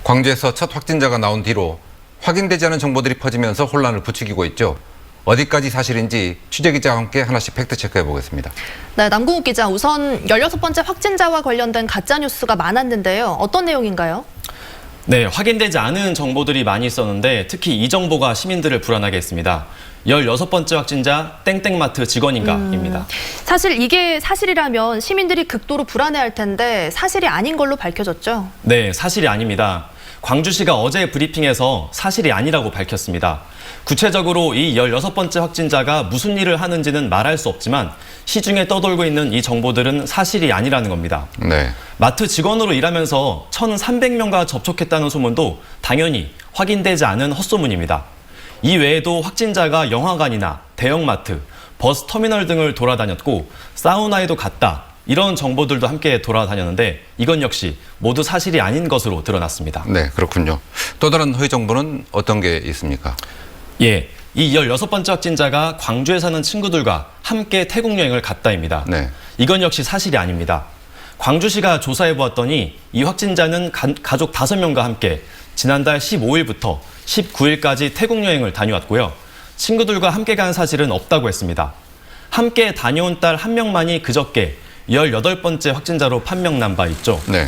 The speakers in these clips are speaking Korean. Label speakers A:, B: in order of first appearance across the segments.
A: 광주에서 첫 확진자가 나온 뒤로 확인되지 않은 정보들이 퍼지면서 혼란을 부추기고 있죠. 어디까지 사실인지 취재기자와 함께 하나씩 팩트체크해 보겠습니다.
B: 네, 남궁욱 기자, 우선 16번째 확진자와 관련된 가짜뉴스가 많았는데요. 어떤 내용인가요?
C: 네, 확인되지 않은 정보들이 많이 있었는데 특히 이 정보가 시민들을 불안하게 했습니다. 16번째 확진자 땡땡마트 직원인가입니다.
B: 사실 이게 사실이라면 시민들이 극도로 불안해할 텐데 사실이 아닌 걸로 밝혀졌죠?
C: 네, 사실이 아닙니다. 광주시가 어제 브리핑에서 사실이 아니라고 밝혔습니다. 구체적으로 이 16번째 확진자가 무슨 일을 하는지는 말할 수 없지만 시중에 떠돌고 있는 이 정보들은 사실이 아니라는 겁니다.
A: 네.
C: 마트 직원으로 일하면서 1,300명과 접촉했다는 소문도 당연히 확인되지 않은 헛소문입니다. 이 외에도 확진자가 영화관이나 대형마트, 버스터미널 등을 돌아다녔고 사우나에도 갔다. 이런 정보들도 함께 돌아다녔는데 이건 역시 모두 사실이 아닌 것으로 드러났습니다.
A: 네, 그렇군요. 또 다른 허위 정보는 어떤 게 있습니까?
C: 예, 이 16번째 확진자가 광주에 사는 친구들과 함께 태국 여행을 갔다입니다.
A: 네.
C: 이건 역시 사실이 아닙니다. 광주시가 조사해 보았더니 이 확진자는 가족 5명과 함께 지난달 15일부터 19일까지 태국 여행을 다녀왔고요. 친구들과 함께 간 사실은 없다고 했습니다. 함께 다녀온 딸 1명만이 그저께 18번째 확진자로 판명난 바 있죠.
A: 네.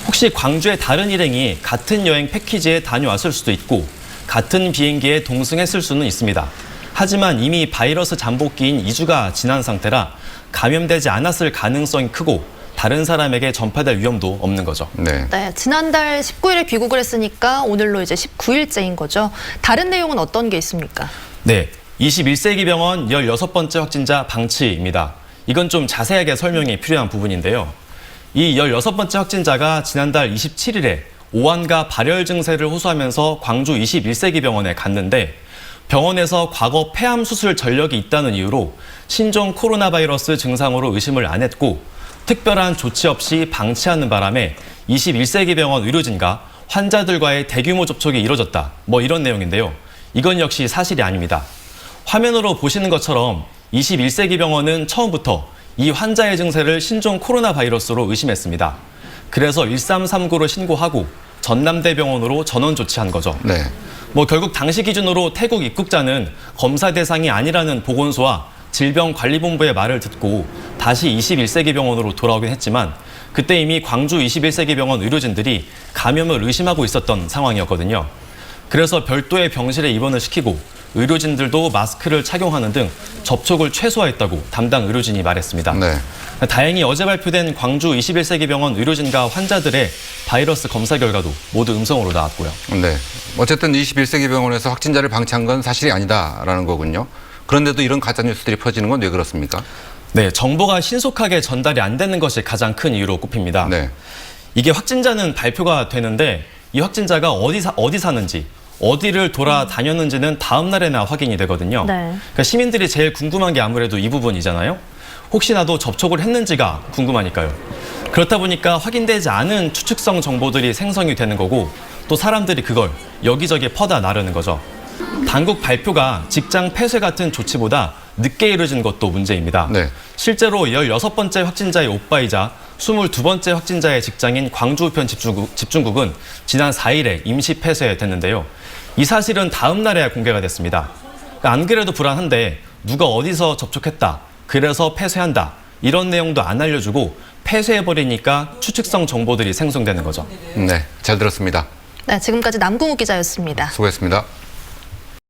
C: 혹시 광주의 다른 일행이 같은 여행 패키지에 다녀왔을 수도 있고 같은 비행기에 동승했을 수는 있습니다. 하지만 이미 바이러스 잠복기인 2주가 지난 상태라 감염되지 않았을 가능성이 크고 다른 사람에게 전파될 위험도 없는 거죠.
A: 네.
B: 네, 지난달 19일에 귀국을 했으니까 오늘로 이제 19일째인 거죠. 다른 내용은 어떤 게 있습니까?
C: 네, 21세기 병원 16번째 확진자 방치입니다. 이건 좀 자세하게 설명이 필요한 부분인데요. 이 16번째 확진자가 지난달 27일에 오한과 발열 증세를 호소하면서 광주 21세기 병원에 갔는데 병원에서 과거 폐암 수술 전력이 있다는 이유로 신종 코로나 바이러스 증상으로 의심을 안 했고 특별한 조치 없이 방치하는 바람에 21세기 병원 의료진과 환자들과의 대규모 접촉이 이뤄졌다. 뭐 이런 내용인데요. 이건 역시 사실이 아닙니다. 화면으로 보시는 것처럼 21세기 병원은 처음부터 이 환자의 증세를 신종 코로나 바이러스로 의심했습니다. 그래서 1339로 신고하고 전남대병원으로 전원 조치한 거죠.
A: 네.
C: 뭐 결국 당시 기준으로 태국 입국자는 검사 대상이 아니라는 보건소와 질병관리본부의 말을 듣고 다시 21세기 병원으로 돌아오긴 했지만 그때 이미 광주 21세기 병원 의료진들이 감염을 의심하고 있었던 상황이었거든요. 그래서 별도의 병실에 입원을 시키고 의료진들도 마스크를 착용하는 등 접촉을 최소화했다고 담당 의료진이 말했습니다.
A: 네.
C: 다행히 어제 발표된 광주 21세기 병원 의료진과 환자들의 바이러스 검사 결과도 모두 음성으로 나왔고요.
A: 네. 어쨌든 21세기 병원에서 확진자를 방치한 건 사실이 아니다라는 거군요. 그런데도 이런 가짜뉴스들이 퍼지는 건 왜 그렇습니까?
C: 네, 정보가 신속하게 전달이 안 되는 것이 가장 큰 이유로 꼽힙니다.
A: 네.
C: 이게 확진자는 발표가 되는데 이 확진자가 어디 사는지 어디를 돌아다녔는지는 다음 날에나 확인이 되거든요.
B: 네.
C: 그러니까 시민들이 제일 궁금한 게 아무래도 이 부분이잖아요. 혹시나도 접촉을 했는지가 궁금하니까요. 그렇다 보니까 확인되지 않은 추측성 정보들이 생성이 되는 거고 또 사람들이 그걸 여기저기 퍼다 나르는 거죠. 당국 발표가 직장 폐쇄 같은 조치보다 늦게 이루어진 것도 문제입니다.
A: 네.
C: 실제로 16번째 확진자의 오빠이자 22번째 확진자의 직장인 광주 우편 집중국은 지난 4일에 임시 폐쇄됐는데요. 이 사실은 다음 날에 공개가 됐습니다. 안 그래도 불안한데 누가 어디서 접촉했다, 그래서 폐쇄한다 이런 내용도 안 알려주고 폐쇄해버리니까 추측성 정보들이 생성되는 거죠.
A: 네. 잘 들었습니다.
B: 네, 지금까지 남궁욱 기자였습니다.
A: 수고했습니다.